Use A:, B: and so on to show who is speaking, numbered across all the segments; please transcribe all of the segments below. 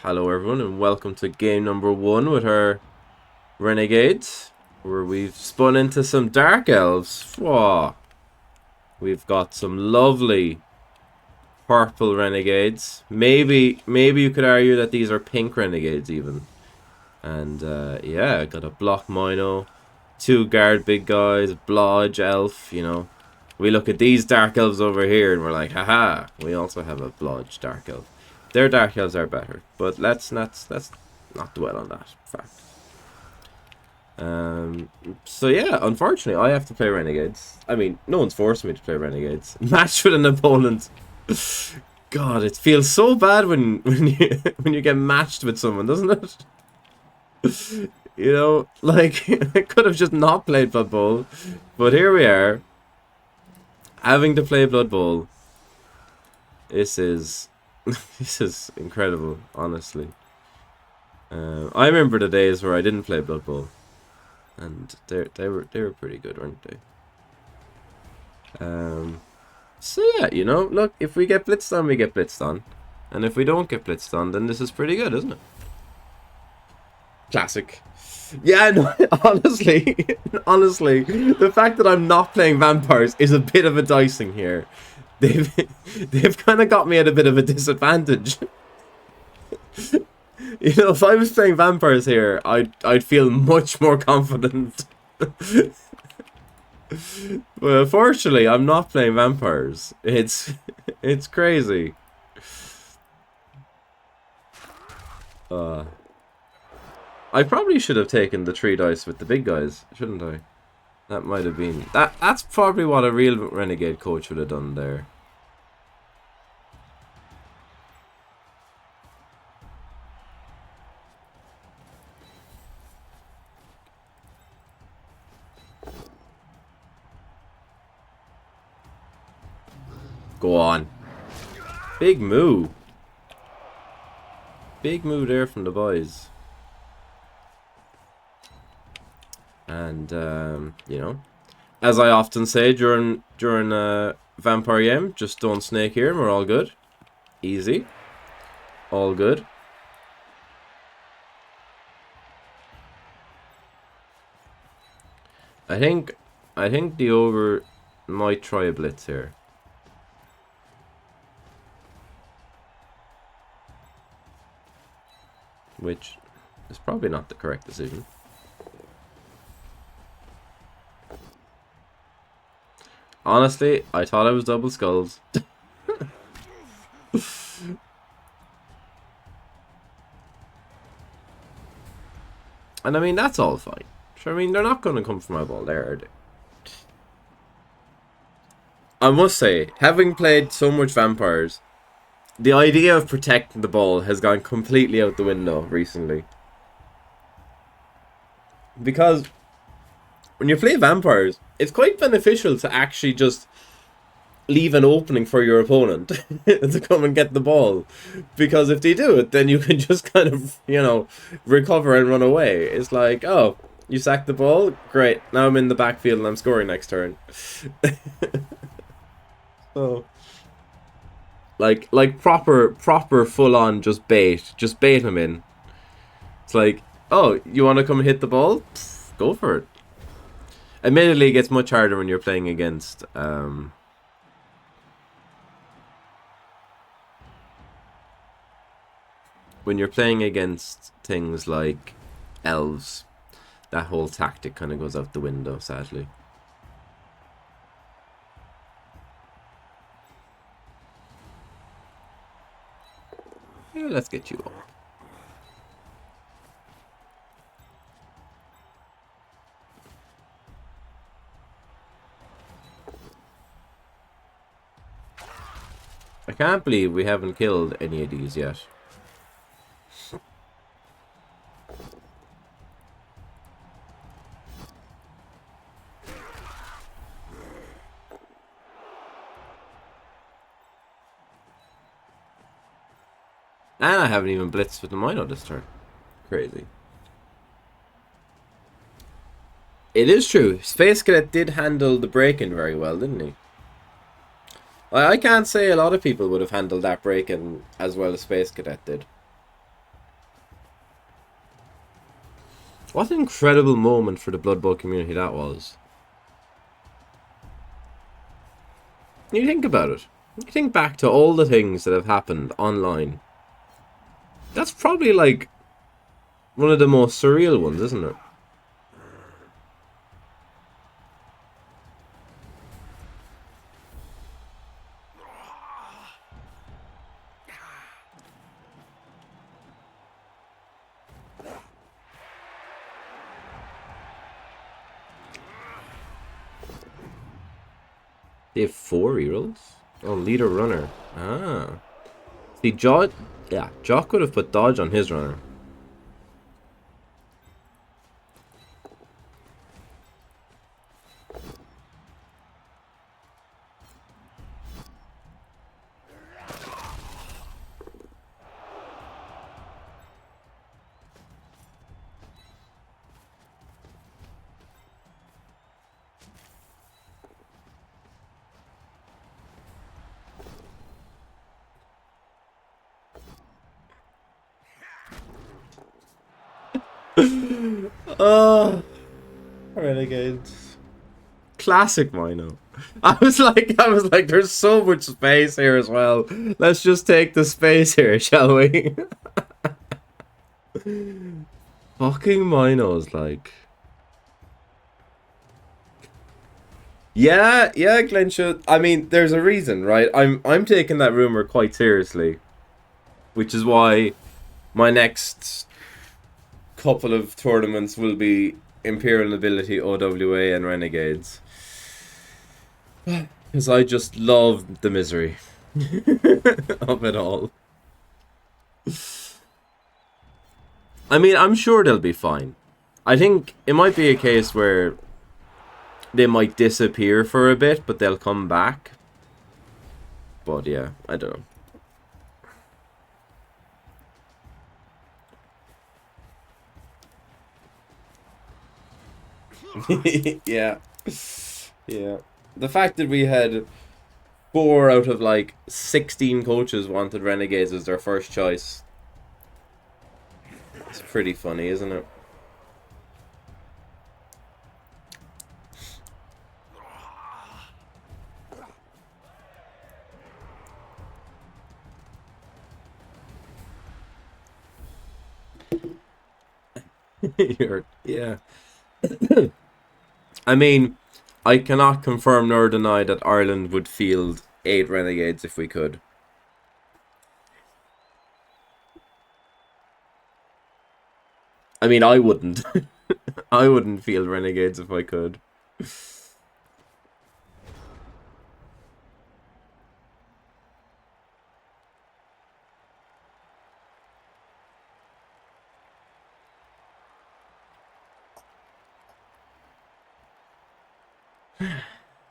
A: Hello everyone and welcome to game number 1 with our Renegades, where we've spun into some Dark Elves. Whoa. We've got some lovely purple Renegades. Maybe you could argue that these are pink Renegades even. And yeah, got a block Mino, 2 guard big guys, Blodge, Elf, you know. We look at these Dark Elves over here and we're like, haha, we also have a Blodge Dark Elf. Their Dark Elves are better, but let's not dwell on that fact. So yeah, unfortunately, I have to play Renegades. I mean, no one's forcing me to play Renegades. Match with an opponent. God, it feels so bad when you get matched with someone, doesn't it? You know, like I could have just not played Blood Bowl, but here we are, having to play Blood Bowl. This is incredible, honestly. I remember the days where I didn't play Blood Bowl, and they were pretty good, weren't they? So yeah, you know, look, if we get blitzed on, we get blitzed on, and if we don't get blitzed on, then this is pretty good, isn't it? Classic. Yeah, no, honestly, the fact that I'm not playing vampires is a bit of a dicing here. They've kind of got me at a bit of a disadvantage. You know, if I was playing vampires here, I'd feel much more confident. But unfortunately, I'm not playing vampires. It's crazy. I probably should have taken the 3 dice with the big guys, shouldn't I? That might have been... That's probably what a real Renegade coach would have done there. Go on. Big move. Big move there from the boys. And, you know, as I often say during Vampire game, just don't snake here and we're all good. Easy. All good. I think the ogre might try a blitz here. Which is probably not the correct decision. Honestly, I thought I was double skulls. And I mean, that's all fine. Sure, I mean, they're not going to come for my ball there, are they? I must say, having played so much vampires, the idea of protecting the ball has gone completely out the window recently. Because when you play vampires, it's quite beneficial to actually just leave an opening for your opponent to come and get the ball. Because if they do it, then you can just kind of, you know, recover and run away. It's like, oh, you sacked the ball? Great. Now I'm in the backfield and I'm scoring next turn. So, like proper full-on just bait him in. It's like, oh, you want to come and hit the ball? Pff, go for it. Admittedly, it gets much harder when you're playing against things like elves. That whole tactic kind of goes out the window, sadly. Yeah, let's get you all. I can't believe we haven't killed any of these yet. And I haven't even blitzed with the Mino this turn. Crazy. It is true. Space Cadet did handle the break-in very well, didn't he? I can't say a lot of people would have handled that break-in as well as Space Cadet did. What an incredible moment for the Blood Bowl community that was. You think about it. You think back to all the things that have happened online. That's probably like one of the most surreal ones, isn't it? They have 4 rerolls? Oh, leader runner. Ah. See, Jock could have put dodge on his runner. Oh, Renegades. Classic Mino. I was like, there's so much space here as well. Let's just take the space here, shall we? Fucking Minos, like. Yeah, Glenshire. I mean, there's a reason, right? I'm taking that rumor quite seriously, which is why my next couple of tournaments will be Imperial Nobility, OWA, and Renegades. Because I just love the misery of it all. I mean, I'm sure they'll be fine. I think it might be a case where they might disappear for a bit, but they'll come back. But yeah, I don't know. Yeah. Yeah. The fact that we had 4 out of like 16 coaches wanted Renegades as their first choice. It's pretty funny, isn't it? Yeah. I mean, I cannot confirm nor deny that Ireland would field 8 Renegades if we could. I mean, I wouldn't. I wouldn't field Renegades if I could.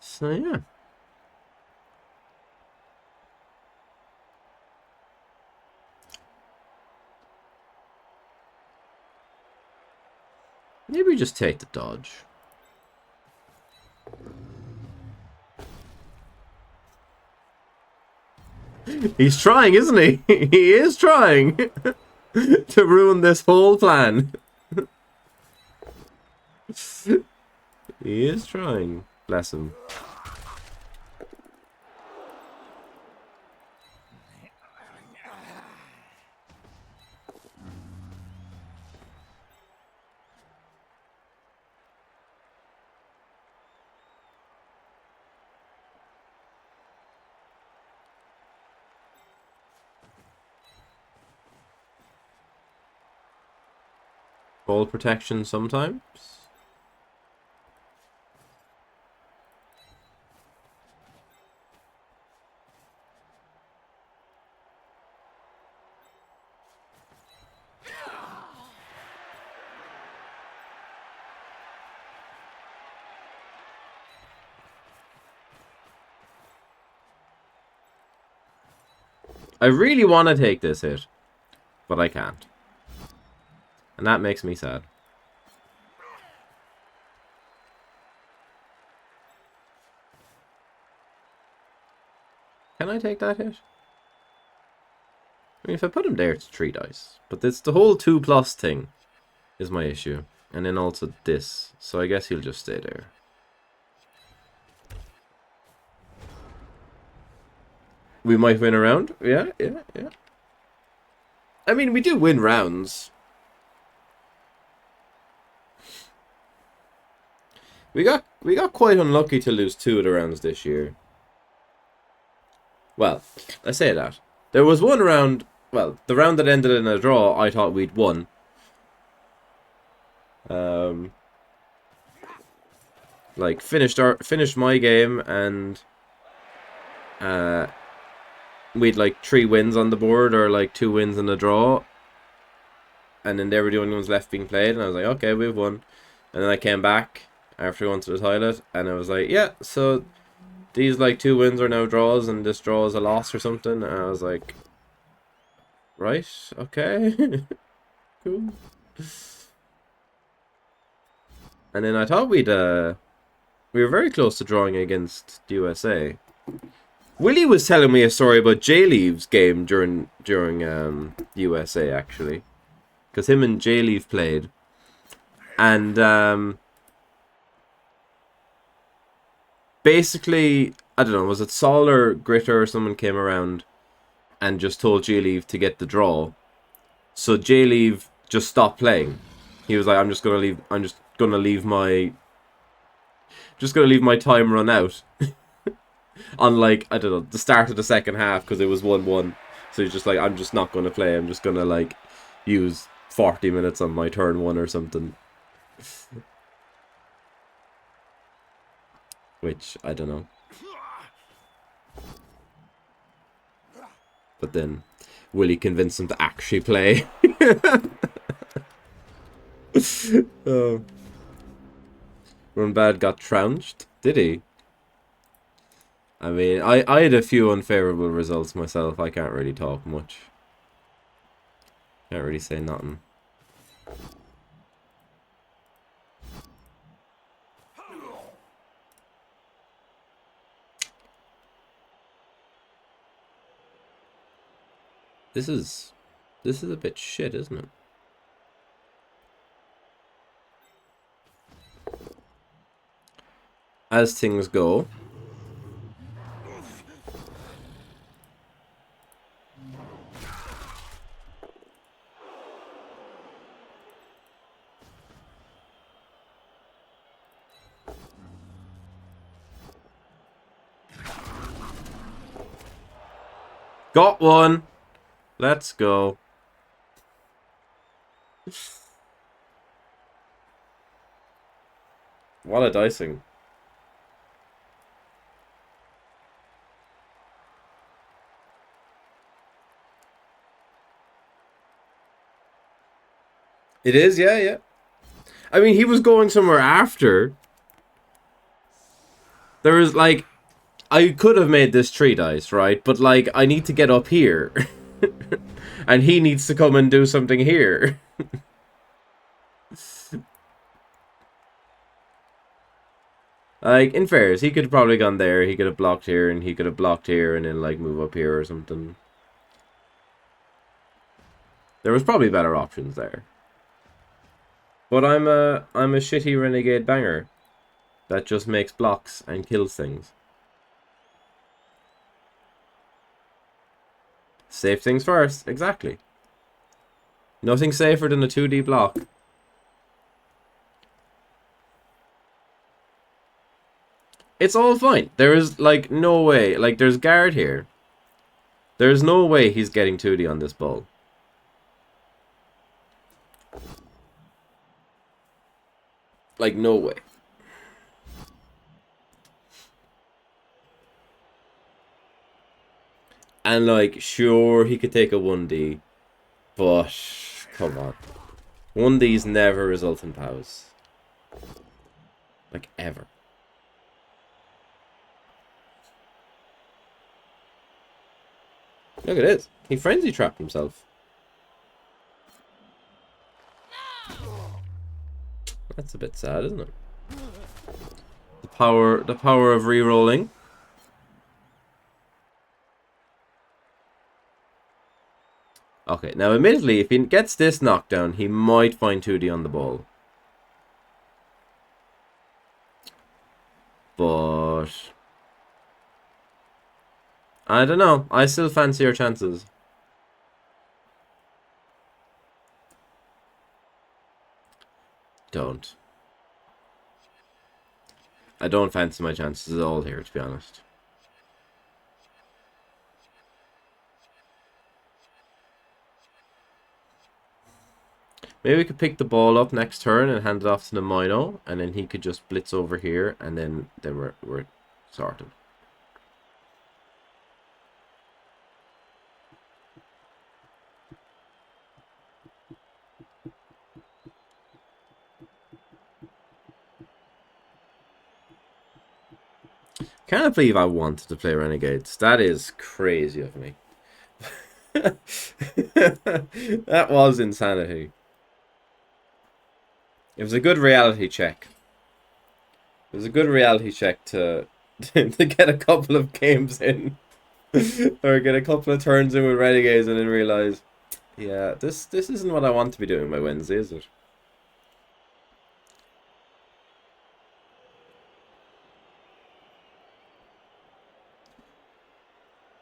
A: So, yeah. Maybe just take the dodge. He's trying, isn't he? He is trying to ruin this whole plan. He is trying. Bless him. Ball protection sometimes. I really want to take this hit, but I can't. And that makes me sad. Can I take that hit? I mean, if I put him there, it's 3 dice. But it's the whole 2+ thing is my issue. And then also this. So I guess he'll just stay there. We might win a round. Yeah. I mean, we do win rounds. We got quite unlucky to lose 2 of the rounds this year. Well, I say that. There was one round, well, the round that ended in a draw, I thought we'd won. Like, finished my game, and we'd like 3 wins on the board, or like 2 wins and a draw. And then they were the only ones left being played, and I was like, okay, we've won. And then I came back after going to the toilet, and I was like, yeah, so these like 2 wins are now draws, and this draw is a loss or something. And I was like, right, okay, cool. And then I thought we were very close to drawing against the USA. Willie was telling me a story about J-Leave's game during USA, actually. Because him and J-Leave played. And basically, I don't know, was it Saul or Gritter or someone came around and just told J-Leave to get the draw. So J-Leave just stopped playing. He was like, I'm just gonna leave my time run out. On like, I don't know, the start of the second half, because it was 1-1. So he's just like, I'm just not gonna play. I'm just gonna like use 40 minutes on my turn 1 or something. Which, I don't know. But then Willie convinced him to actually play. Oh. Runbad got trounced, did he? I mean, I had a few unfavorable results myself. I can't really talk much. Can't really say nothing. This is a bit shit, isn't it? As things go. Got one. Let's go. What a dicing. It is, yeah. I mean, he was going somewhere after. There was like, I could have made this 3 dice, right? But like, I need to get up here. And he needs to come and do something here. Like, in fairness, he could have probably gone there. He could have blocked here, and he could have blocked here, and then like move up here or something. There was probably better options there. But I'm a shitty renegade banger that just makes blocks and kills things. Safe things first, exactly. Nothing safer than a 2D block. It's all fine. There is like no way. Like there's guard here. There's no way he's getting 2D on this ball. Like no way. And like, sure, he could take a 1D, but come on, 1Ds never result in POWs. Like ever. Look at this. He frenzy trapped himself. That's a bit sad, isn't it? The power of re-rolling. Okay, now admittedly, if he gets this knockdown, he might find 2D on the ball. But I don't know. I still fancy our chances. Don't. I don't fancy my chances at all here, to be honest. Maybe we could pick the ball up next turn and hand it off to the Mino, and then he could just blitz over here, and then we're sorted. Can't believe I wanted to play Renegades. That is crazy of me. That was insanity. It was a good reality check. It was a good reality check to get a couple of games in. Or get a couple of turns in with Renegades and then realise, yeah, this isn't what I want to be doing my Wednesday, is it?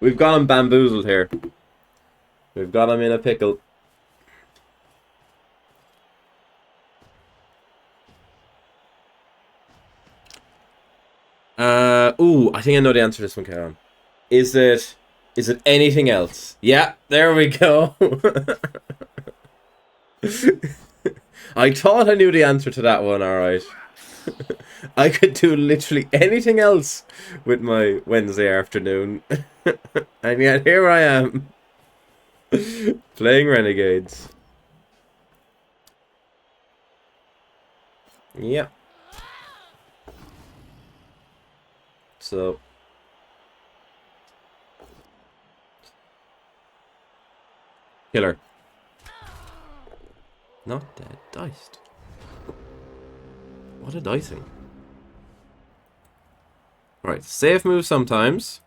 A: We've got him bamboozled here. We've got him in a pickle. Ooh, I think I know the answer to this one, Karen. Is it anything else? Yeah, there we go. I thought I knew the answer to that one, alright. I could do literally anything else with my Wednesday afternoon. And yet here I am. Playing Renegades. Yeah. So killer. Not dead. Diced. What a dicing. Right, safe move sometimes.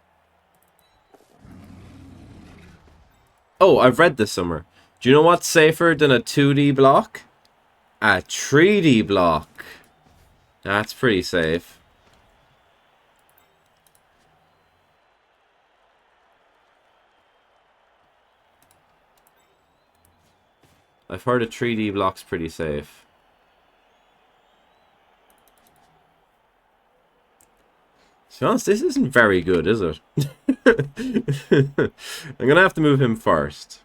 A: Oh, I've read this somewhere. Do you know what's safer than a 2D block? A 3D block. That's pretty safe. I've heard a 3D block's pretty safe. To be honest, this isn't very good, is it? I'm gonna have to move him first.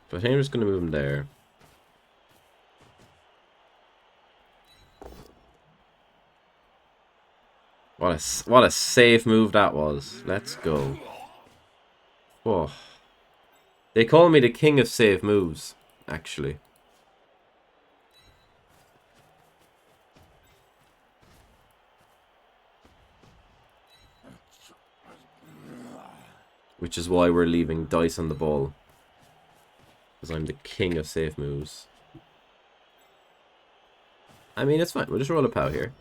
A: But I think I'm just gonna move him there. What a safe move that was. Let's go. Oh. They call me the king of safe moves, actually. Which is why we're leaving dice on the ball. Because I'm the king of safe moves. I mean, it's fine. We'll just roll a POW here.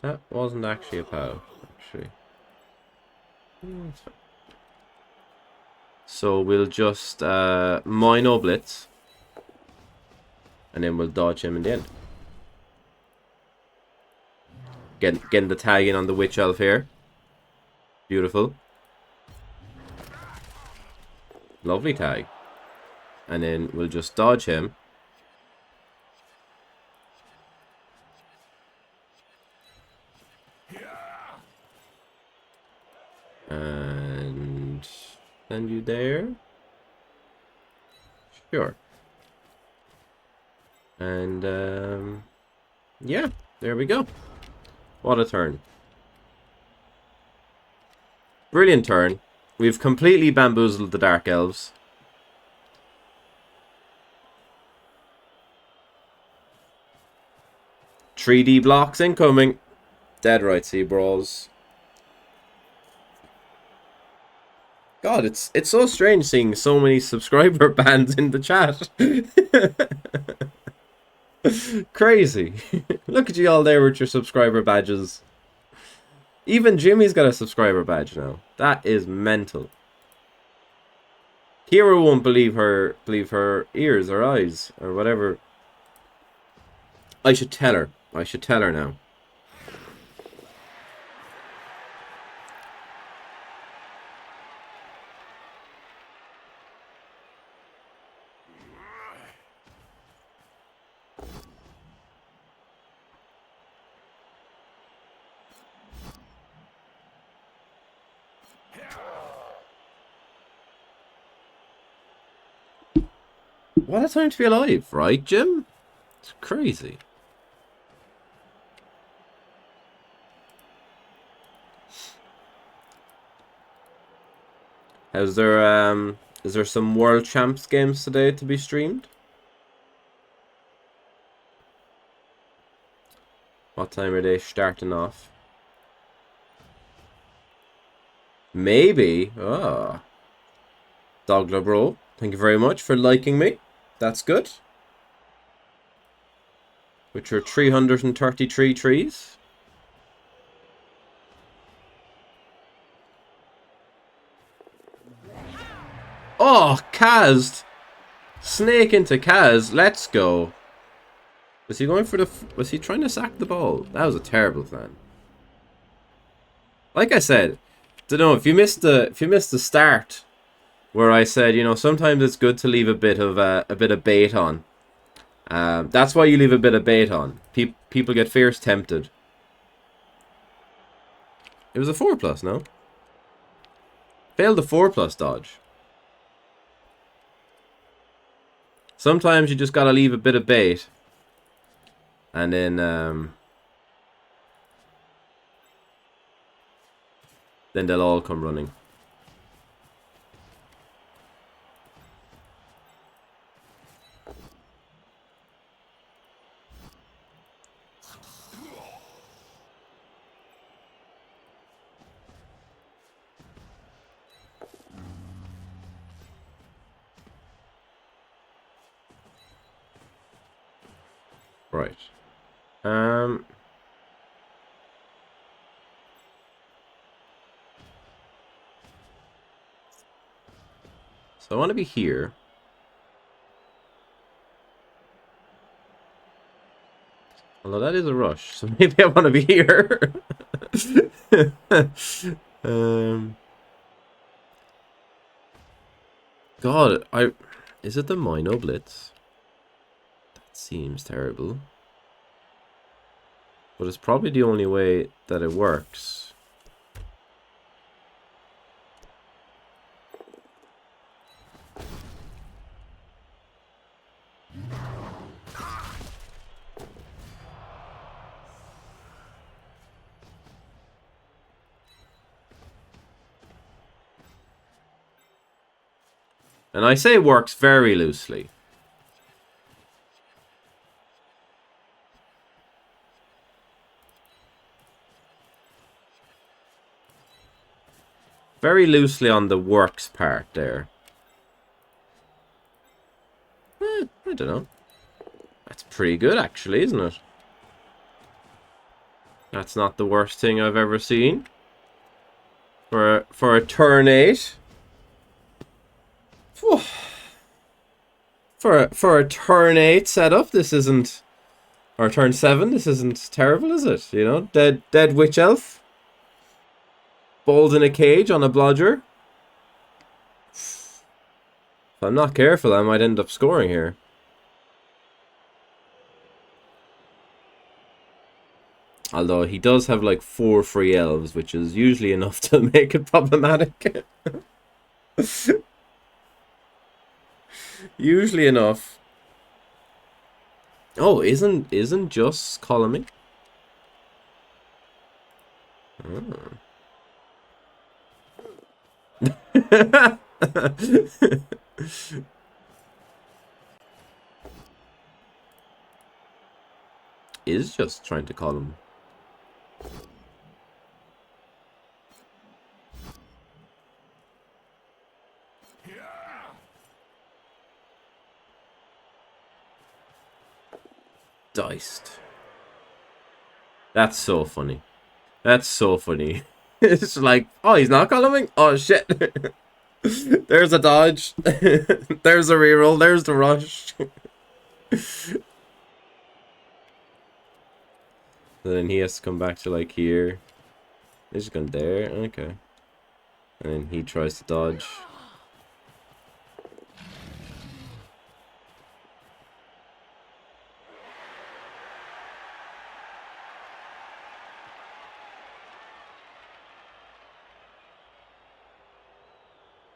A: That wasn't actually a POW, actually. So we'll just Mino blitz. And then we'll dodge him in the end. Getting the tag in on the Witch Elf here. Beautiful. Lovely tag. And then we'll just dodge him. And send you there. Sure. And yeah, there we go. What a turn. Brilliant turn. We've completely bamboozled the Dark Elves. "3D blocks incoming." Dead right, sea brawls. God, it's so strange seeing so many subscriber bans in the chat. Crazy. Look at you all there with your subscriber badges. Even Jimmy's got a subscriber badge now. That is mental. Hero won't believe her ears or eyes or whatever. I should tell her. I should tell her now. What a time to be alive, right, Jim? It's crazy. Is there some World Champs games today to be streamed? What time are they starting off? Maybe. Oh. Dogla Bro, thank you very much for liking me. That's good. With your 333 trees. Oh, Kaz! Snake into Kaz. Let's go. Was he going for the... Was he trying to sack the ball? That was a terrible plan. Like I said, don't know if you missed the start where I said, you know, sometimes it's good to leave a bit of bait on. That's why you leave a bit of bait on. People get fierce tempted. It was a 4+, no? Failed the 4+ dodge. Sometimes you just gotta leave a bit of bait. And then they'll all come running. Right. So I want to be here. Although that is a rush, so maybe I want to be here. God, is it the Mino Blitz? That seems terrible. But it's probably the only way that it works. And I say works very loosely. Very loosely on the works part there. I don't know. That's pretty good actually, isn't it? That's not the worst thing I've ever seen. For a turn 8. Whew. For a turn 8 setup, this isn't, or turn 7, this isn't terrible, is it? You know, dead witch elf, bowled in a cage on a blodger. If I'm not careful, I might end up scoring here. Although he does have like 4 free elves, which is usually enough to make it problematic. Usually enough. Oh, isn't just columning? Oh. Is just trying to call him. Diced. That's so funny. That's so funny. It's like, oh, he's not columning? Oh, shit. There's a dodge. There's a reroll. There's the rush. Then he has to come back to like here. He's just going there. Okay. And then he tries to dodge.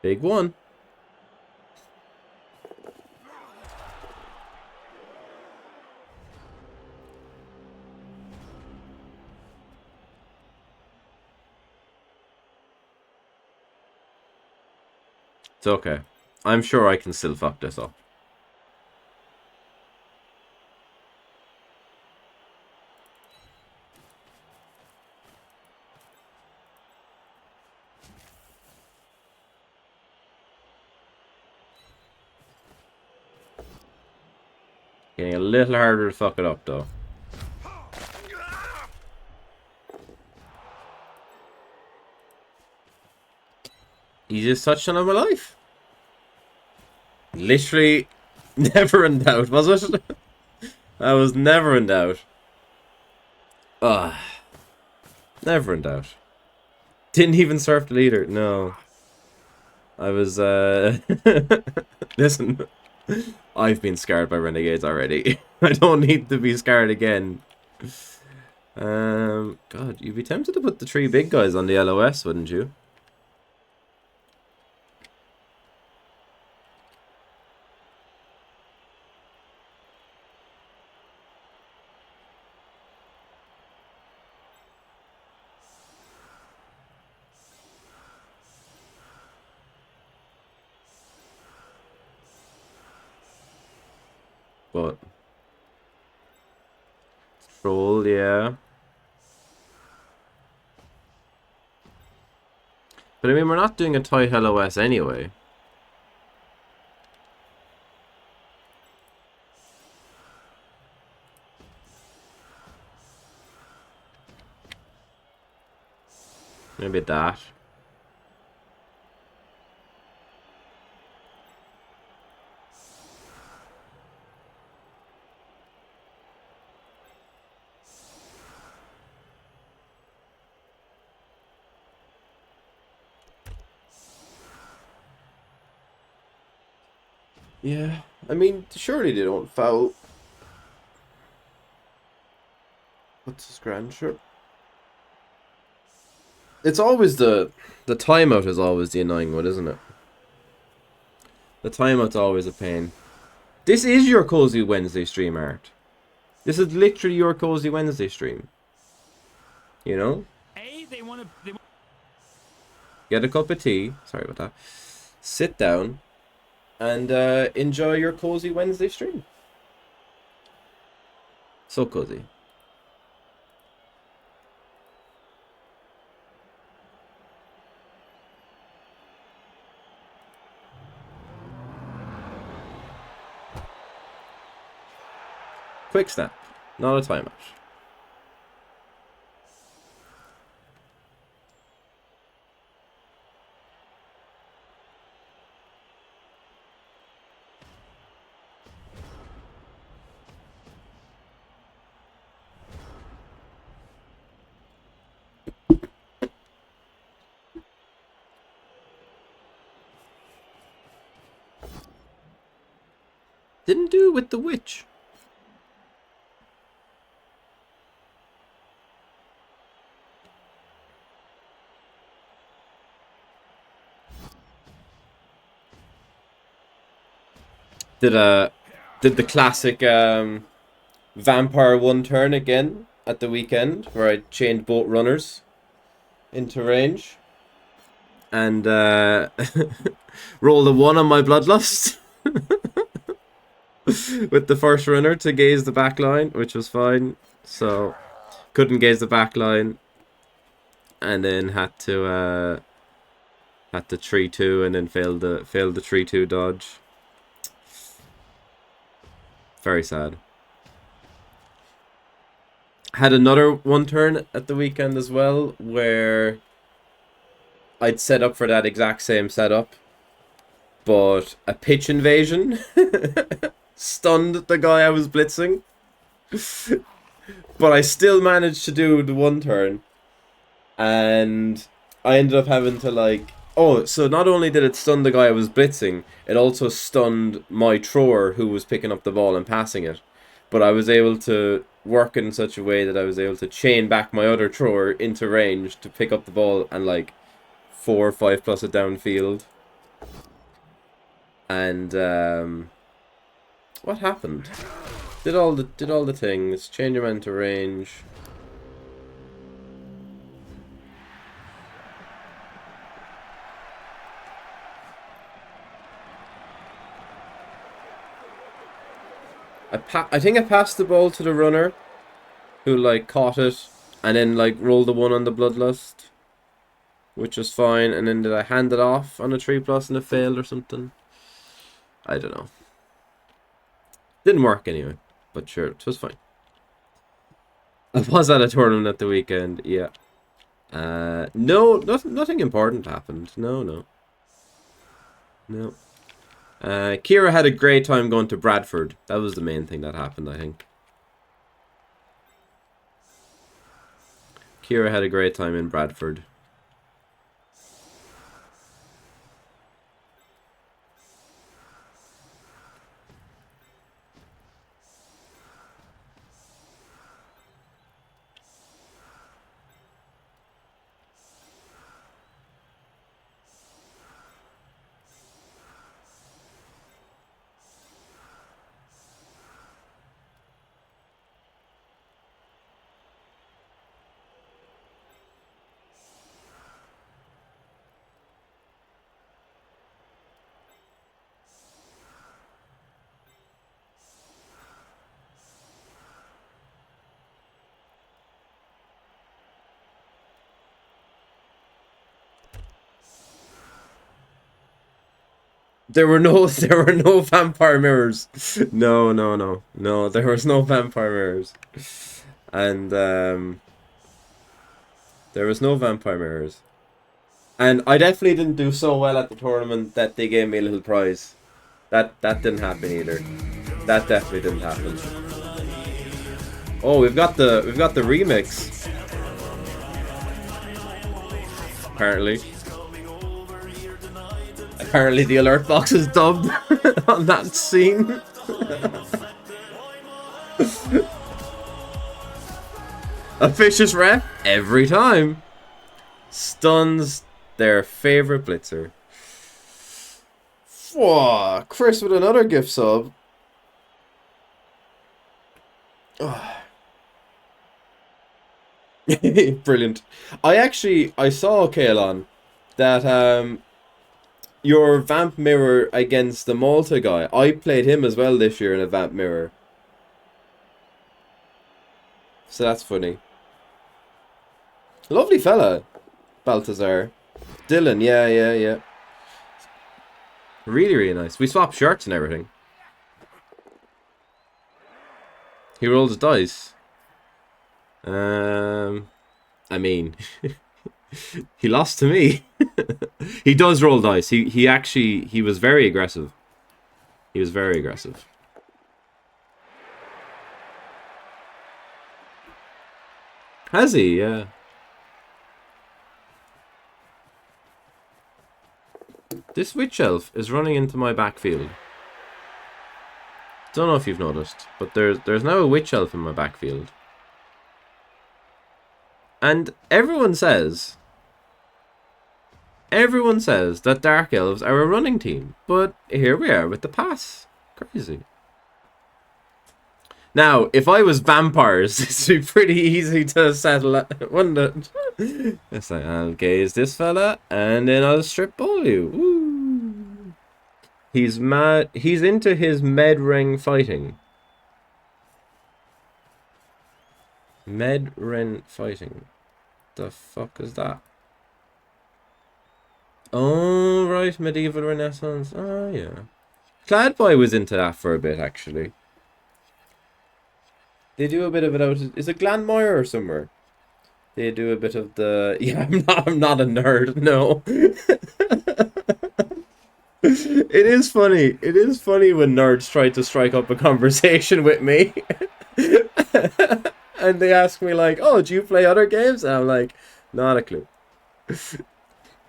A: Big one. It's okay. I'm sure I can still fuck this up. Getting a little harder to fuck it up, though. Easiest touchdown of my life. Literally never in doubt, was it? I was never in doubt. Never in doubt. Didn't even surf the leader. No. I was, Listen. I've been scarred by Renegades already. I don't need to be scarred again. God, you'd be tempted to put the 3 big guys on the LOS, wouldn't you? But troll, yeah. But I mean, we're not doing a tight LOS anyway. Maybe that. Yeah, I mean, surely they don't foul. What's his grand shirt? It's always the timeout is always the annoying one, isn't it? The timeout's always a pain. This is your Cozy Wednesday stream, Art. This is literally your Cozy Wednesday stream. You know?
B: Hey, they
A: Get a cup of tea. Sorry about that. Sit down and enjoy your Cozy Wednesday stream. So cozy. Quick snap, not a timeout. Didn't do it with the witch. Did the classic vampire one turn again at the weekend where I chained both runners into range and rolled a 1 on my bloodlust with the first runner to gaze the back line, which was fine. So couldn't gaze the back line and then had to 3-2 and then failed the 3-2 dodge. Very sad. Had another one turn at the weekend as well where I'd set up for that exact same setup but a pitch invasion stunned the guy I was blitzing. But I still managed to do the one turn. And I ended up having to like... Oh, so not only did it stun the guy I was blitzing, it also stunned my thrower who was picking up the ball and passing it. But I was able to work in such a way that I was able to chain back my other thrower into range to pick up the ball and like 4 or 5 plus it downfield. And what happened? Did all the things, change your man to range. I think I passed the ball to the runner, who like caught it, and then like rolled the one on the bloodlust, which was fine. And then did I hand it off on a 3+ and it failed or something? I don't know. Didn't work anyway, but sure, it was fine. I was at a tournament at the weekend, yeah. No, nothing important happened. No. Kira had a great time going to Bradford. That was the main thing that happened, I think. Kira had a great time in Bradford. There were no vampire mirrors. No, there was no vampire mirrors. And there was no vampire mirrors. And I definitely didn't do so well at the tournament that they gave me a little prize. That didn't happen either. That definitely didn't happen. Oh, we've got the remix. Apparently. Apparently the alert box is dubbed on that scene. A vicious ref every time. Stuns their favorite blitzer. Whoa, Chris with another gift sub. Oh. Brilliant. I saw, Kaelon, that your Vamp Mirror against the Malta guy. I played him as well this year in a Vamp Mirror. So that's funny. Lovely fella, Balthazar. Dylan, yeah. Really nice. We swapped shirts and everything. He rolled his dice. I mean... He lost to me. He does roll dice. He was very aggressive. He was very aggressive. Has he? Yeah. This witch elf is running into my backfield. Don't know if you've noticed, but there's now a witch elf in my backfield. And everyone says that Dark Elves are a running team, but here we are with the pass. Crazy. Now, if I was vampires, this would be pretty easy to settle, wouldn't it? Yes, I'll gaze this fella, and then I'll strip ball you. Ooh. He's mad. He's into his med ring fighting. Med ring fighting. The fuck is that? Oh, right, medieval renaissance. Oh, yeah. Cladboy was into that for a bit, actually. They do a bit of it out. Is it Glanmire or somewhere? They do a bit of the... Yeah, I'm not a nerd, no. It is funny. It is funny when nerds try to strike up a conversation with me. And they ask me like, "Oh, do you play other games?" And I'm like, "Not a clue."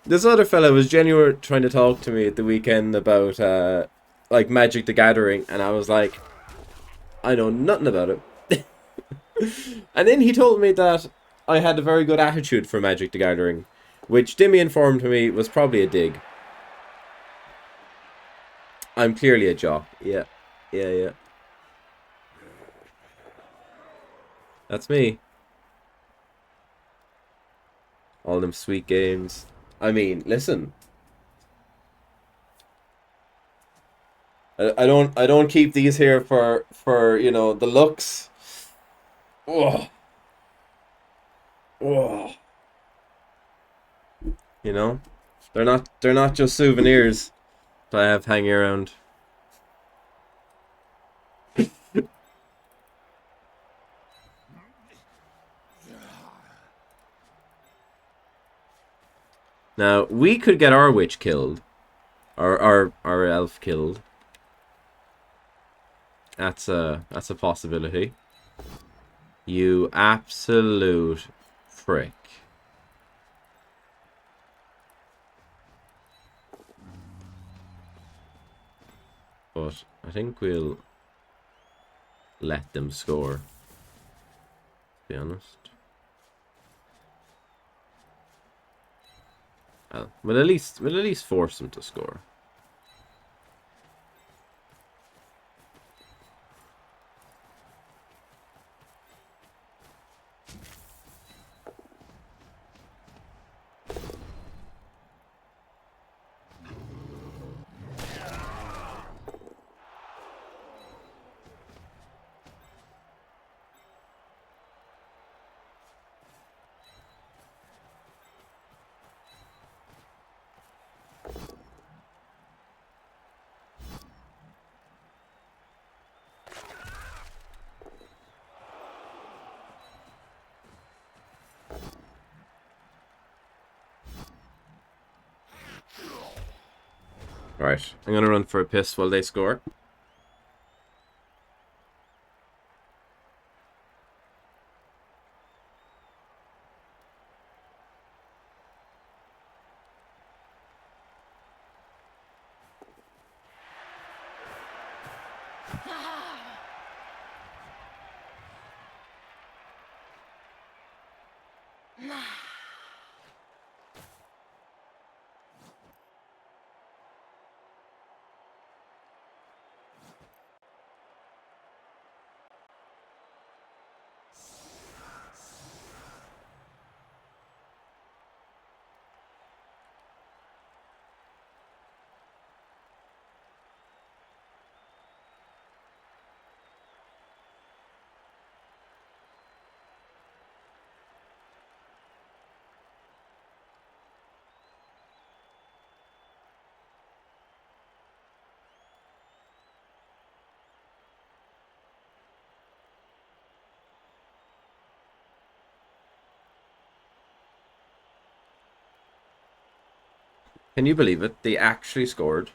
A: This other fella was genuinely trying to talk to me at the weekend about like Magic the Gathering, and I was like, "I know nothing about it." And then he told me that I had a very good attitude for Magic the Gathering, which Dimmy informed me was probably a dig. I'm clearly a jock. Yeah. Yeah, yeah. That's me. All them sweet games. I mean, listen. I don't keep these here for you know the looks. Oh, oh. You know, they're not just souvenirs that I have hanging around. Now we could get our witch killed, our elf killed. That's a possibility. You absolute prick. But I think we'll let them score, to be honest. Well, we'll at least force them to score. Right, I'm gonna run for a piss while they score. Can you believe it? They actually scored.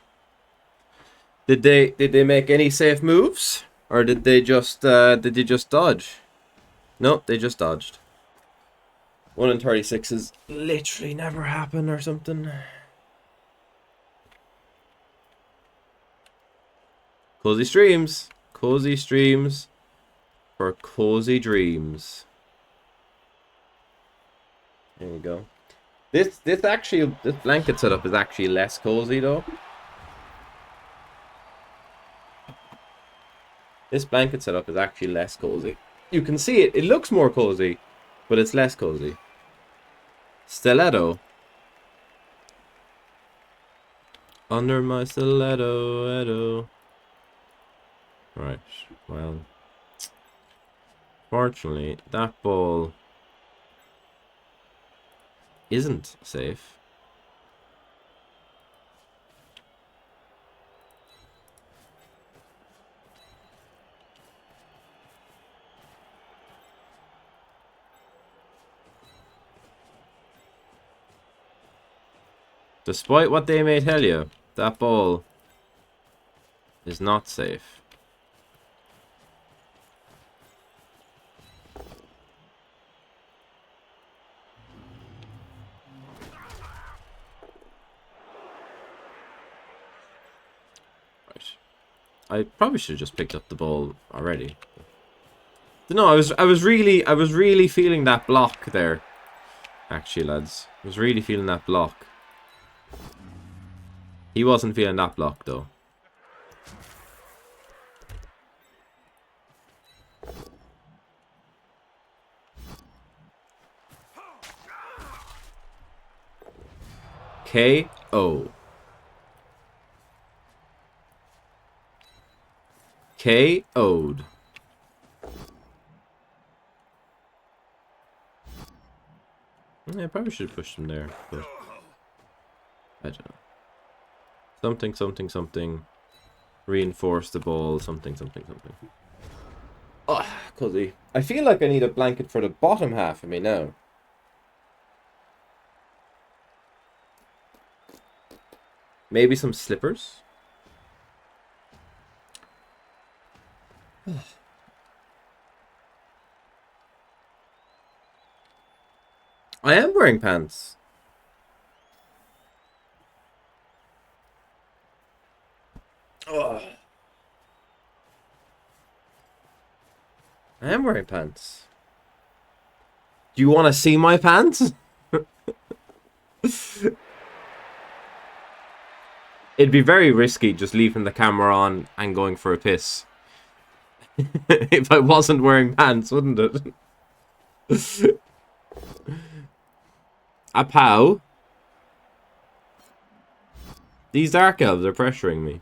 A: Did they make any safe moves, or did they just dodge? No, they just dodged. 1 in 36 is literally never happen or something. Cozy streams. Cozy streams for cozy dreams. There you go. This blanket setup is actually less cozy though. This blanket setup is actually less cozy. You can see it. It looks more cozy, but it's less cozy. Stiletto. Under my stiletto. Right. Well, fortunately, that ball isn't safe. Despite what they may tell you, That ball is not safe. Right. I probably should have just picked up the ball already. No, I was really feeling that block there. Actually, lads. I was really feeling that block. He wasn't feeling that block though. KO. KO'd. Yeah, I probably should have pushed him there, but I don't know. Something, something, something. Reinforce the ball, something, something, something. Oh, cuzzy. I feel like I need a blanket for the bottom half of me now. Maybe some slippers? I am wearing pants. Oh. I am wearing pants. Do you want to see my pants? It'd be very risky just leaving the camera on and going for a piss. If I wasn't wearing pants, wouldn't it? A pow. These dark elves are pressuring me.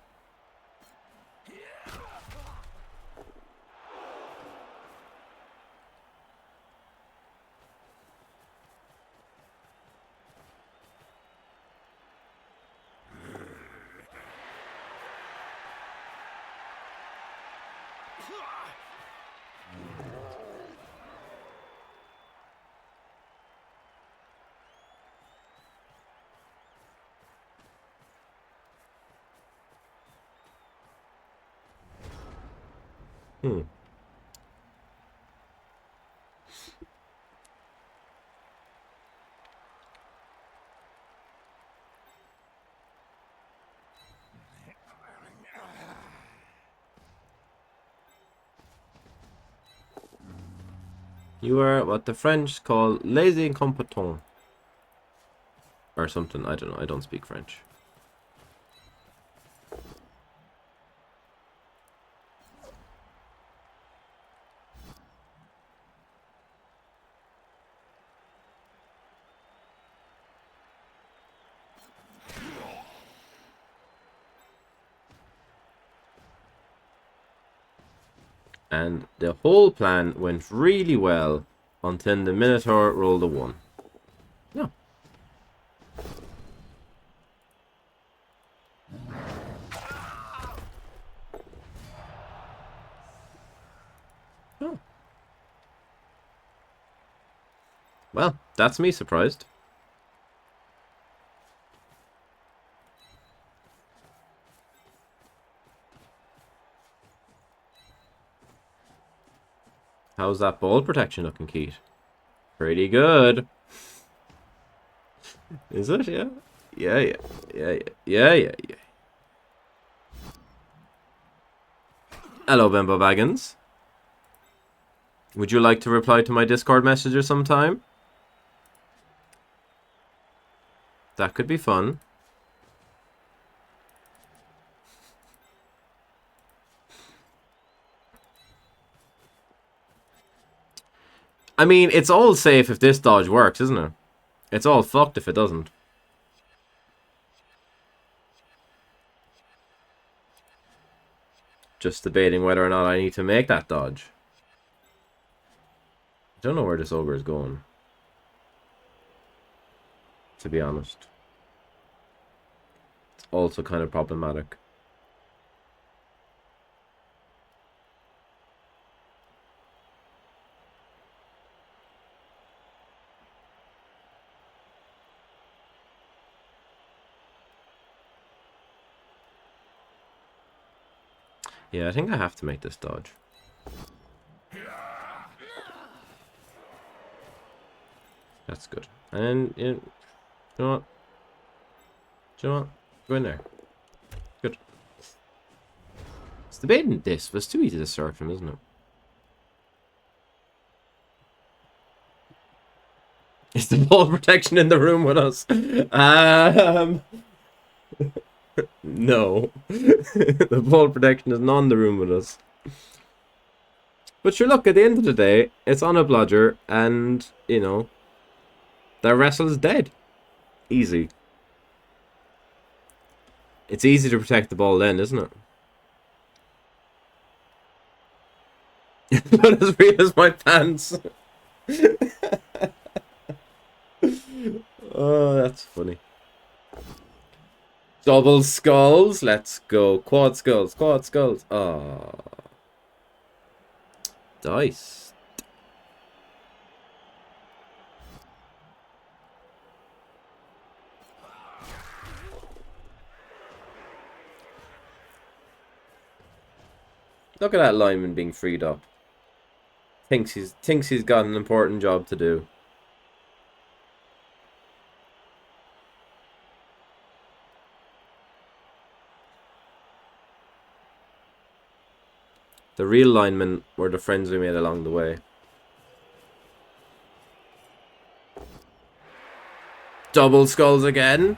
A: Hmm. You are what the French call lazy incompetent. Or something, I don't know, I don't speak French. And the whole plan went really well until the Minotaur rolled a 1. No. Oh. Well, that's me surprised. How's that ball protection looking, Keith? Pretty good. Is it? Yeah. Yeah. Yeah. Hello, Bimbo Baggins. Would you like to reply to my Discord messenger sometime? That could be fun. I mean, it's all safe if this dodge works, isn't it? It's all fucked if it doesn't. Just debating whether or not I need to make that dodge. I don't know where this ogre is going, to be honest. It's also kind of problematic. Yeah, I think I have to make this dodge. That's good. And you know what? Do you know what? Go in there. Good. It's debating this, but it's too easy to surf him, isn't it? Is the ball protection in the room with us? No. The ball protection is not in the room with us. But sure, look, at the end of the day, it's on a bludger, and, you know, their wrestle's dead. Easy. It's easy to protect the ball then, isn't it? Not as real as my pants. Oh, that's funny. Double skulls. Let's go. Quad skulls. Quad skulls. Oh. Dice. Look at that lineman being freed up. Thinks he's got an important job to do. The real linemen were the friends we made along the way. Double skulls again.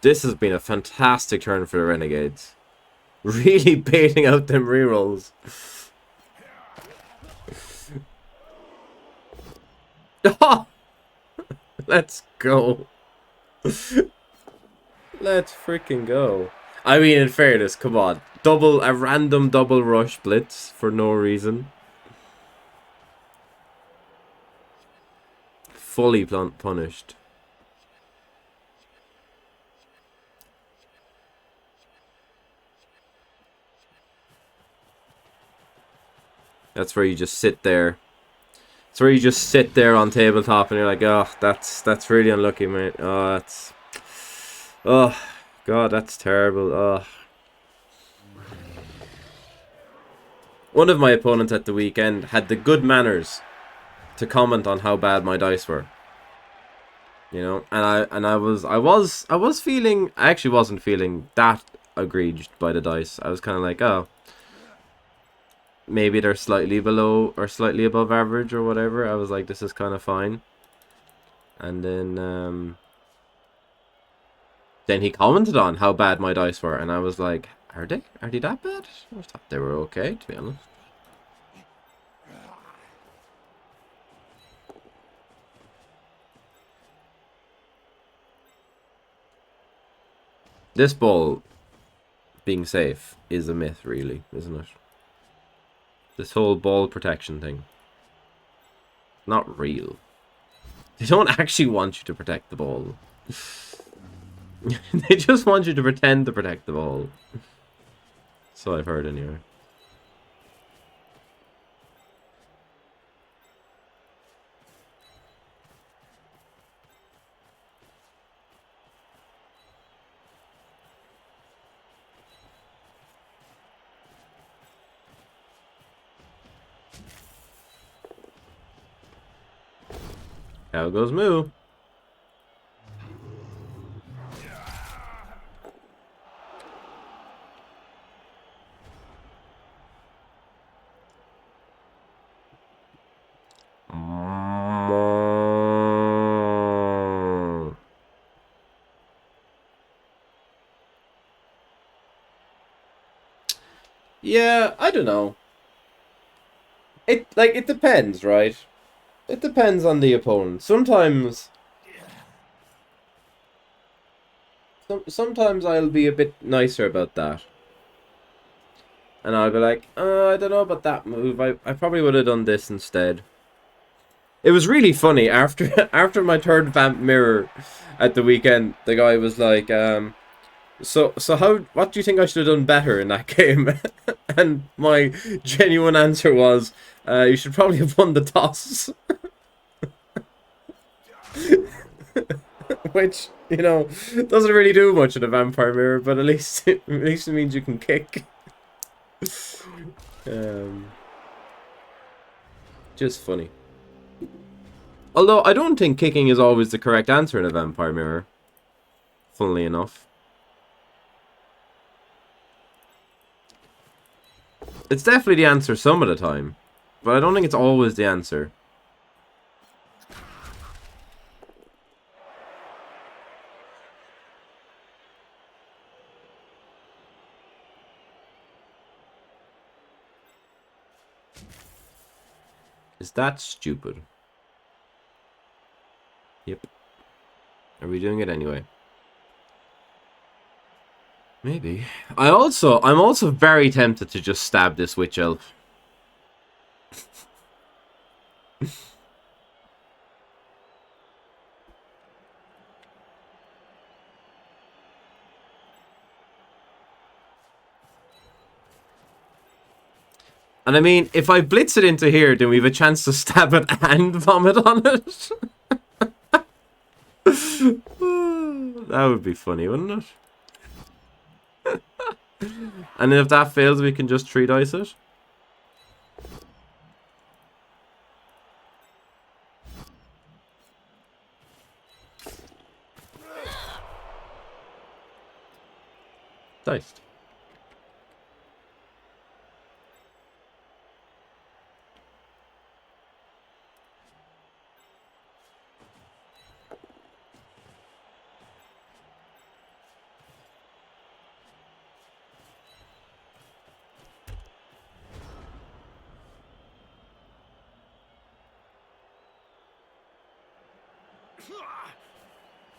A: This has been a fantastic turn for the Renegades. Really baiting out them rerolls. Oh! Let's go. Let's freaking go. I mean, in fairness, come on. A random double rush blitz for no reason. Fully punished. That's where you just sit there. It's where you just sit there on tabletop and you're like, oh, that's really unlucky, mate. Oh, that's... Oh, God, that's terrible. Oh. One of my opponents at the weekend had the good manners to comment on how bad my dice were. You know, and I was feeling, I actually wasn't feeling that aggrieved by the dice. I was kind of like, oh, maybe they're slightly below or slightly above average or whatever. I was like, this is kind of fine. And then he commented on how bad my dice were, and I was like, are they that bad? I thought they were okay, to be honest. This ball being safe is a myth, really, isn't it? This whole ball protection thing. Not real. They don't actually want you to protect the ball. They just want you to pretend to protect the ball. So I've heard anyway. How goes Moo? Yeah, I don't know. It depends, right? It depends on the opponent. Sometimes I'll be a bit nicer about that. And I'll be like, I don't know about that move. I probably would have done this instead. It was really funny. After my third vamp mirror at the weekend, the guy was like, so what do you think I should have done better in that game? And my genuine answer was, you should probably have won the toss. Which, you know, doesn't really do much in a vampire mirror, but at least it means you can kick. Just funny. Although I don't think kicking is always the correct answer in a vampire mirror. Funnily enough. It's definitely the answer some of the time, but I don't think it's always the answer. Is that stupid? Yep. Are we doing it anyway? Maybe. I'm also very tempted to just stab this witch elf. And I mean, if I blitz it into here, then we have a chance to stab it and vomit on it. That would be funny, wouldn't it? And if that fails, we can just 3-dice it. Diced.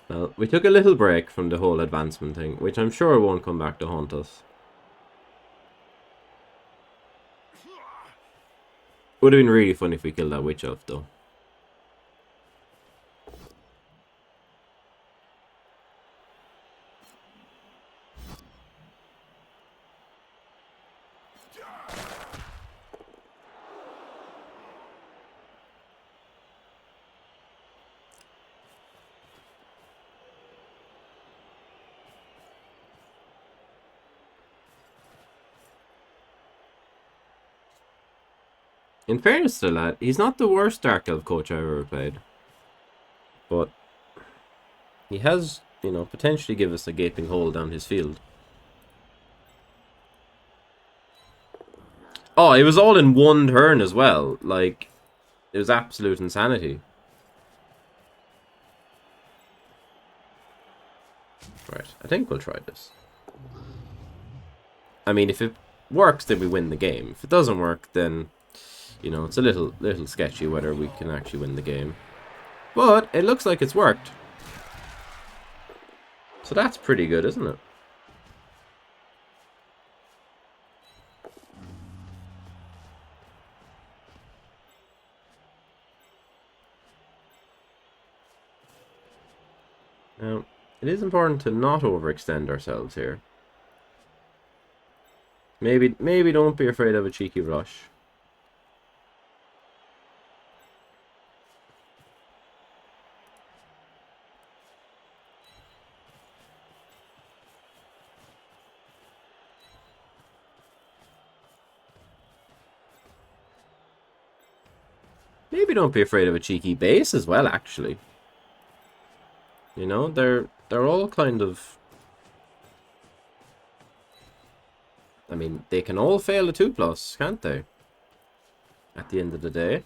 A: Well, we took a little break from the whole advancement thing, which I'm sure won't come back to haunt us. Would have been really fun if we killed that witch elf, though. In fairness to the lad, he's not the worst Dark Elf coach I've ever played. But he has, you know, potentially give us a gaping hole down his field. Oh, it was all in one turn as well. Like, it was absolute insanity. Right, I think we'll try this. I mean, if it works, then we win the game. If it doesn't work, then, you know, it's a little sketchy whether we can actually win the game. But it looks like it's worked. So that's pretty good, isn't it? Now, it is important to not overextend ourselves here. Maybe don't be afraid of a cheeky rush. Maybe don't be afraid of a cheeky base as well, actually. You know, they're all kind of... I mean, they can all fail a 2+, can't they? At the end of the day.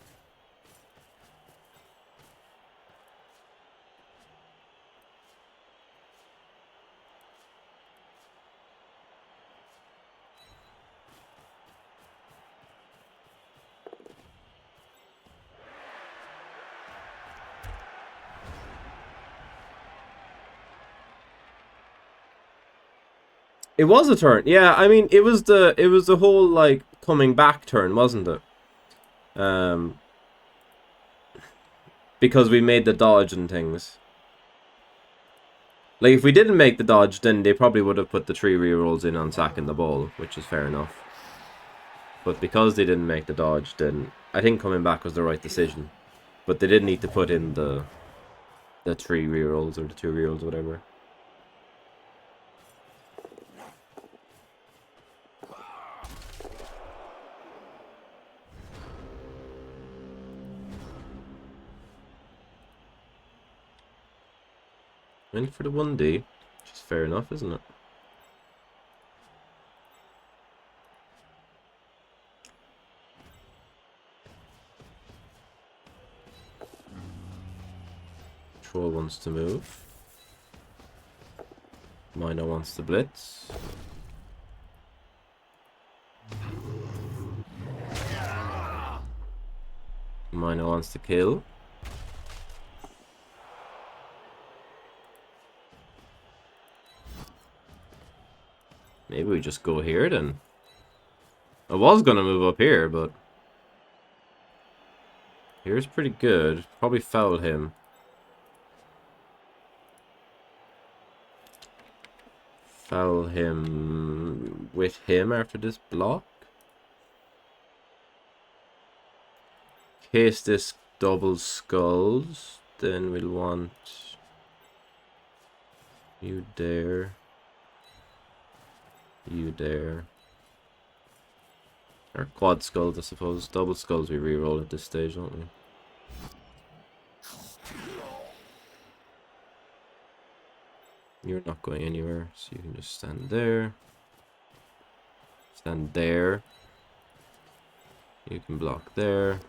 A: It was a turn. Yeah, I mean, it was the whole, like, coming back turn, wasn't it? Because we made the dodge and things. Like, if we didn't make the dodge, then they probably would have put the 3 rerolls in on sacking the ball, which is fair enough. But because they didn't make the dodge, then I think coming back was the right decision. But they did need to put in the The 3 rerolls or the 2 rerolls, whatever. Went for the 1D, which is fair enough, isn't it? Troll wants to move. Miner wants to blitz. Miner wants to kill. Maybe we just go here then. I was gonna move up here, but here's pretty good. Probably foul him. Foul him with him after this block. Case this double skulls, then we'll want you there. You there. Or quad skulls, I suppose. Double skulls we reroll at this stage, don't we? You're not going anywhere, so you can just stand there. Stand there. You can block there.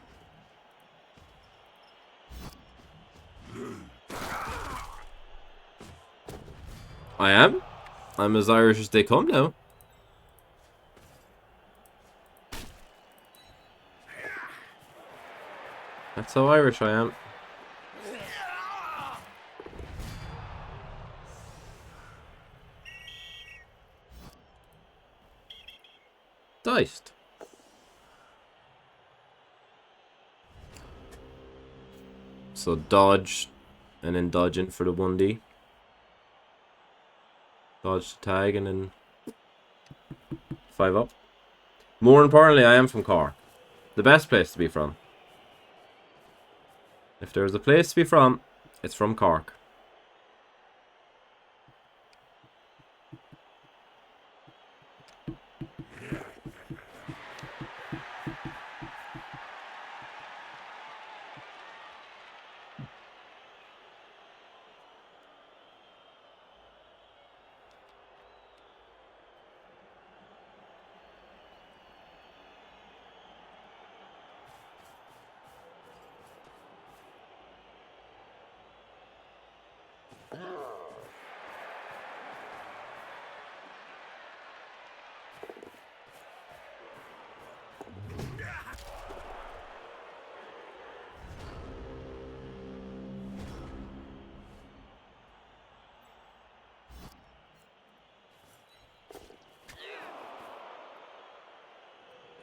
A: I am. I'm as Irish as they come now. That's how Irish I am. Diced. So dodge, and then dodge in for the 1D. Dodge the tag, and then 5 up. More importantly, I am from Cork. The best place to be from. If there's a place to be from, it's from Cork.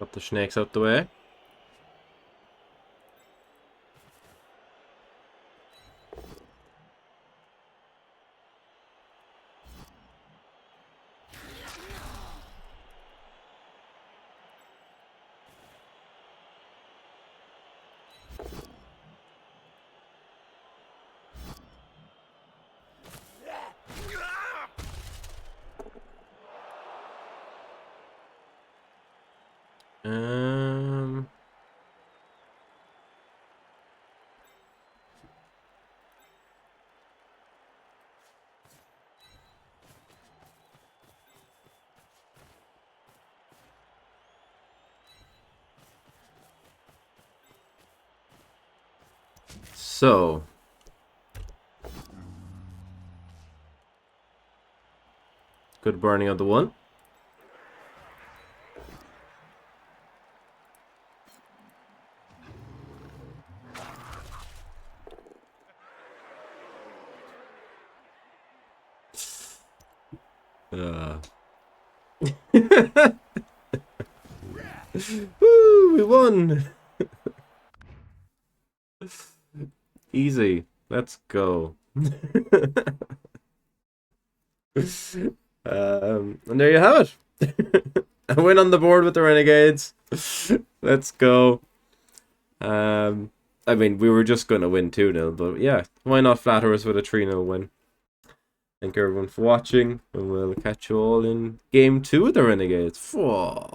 A: Got the snakes out the way. So good burning of the 1. Woo, we won. Easy. Let's go. And there you have it. I win on the board with the Renegades. Let's go. I mean, we were just going to win 2-0, but yeah, why not flatter us with a 3-0 win? Thank you everyone for watching, and we'll catch you all in game 2 of the Renegades. Whoa.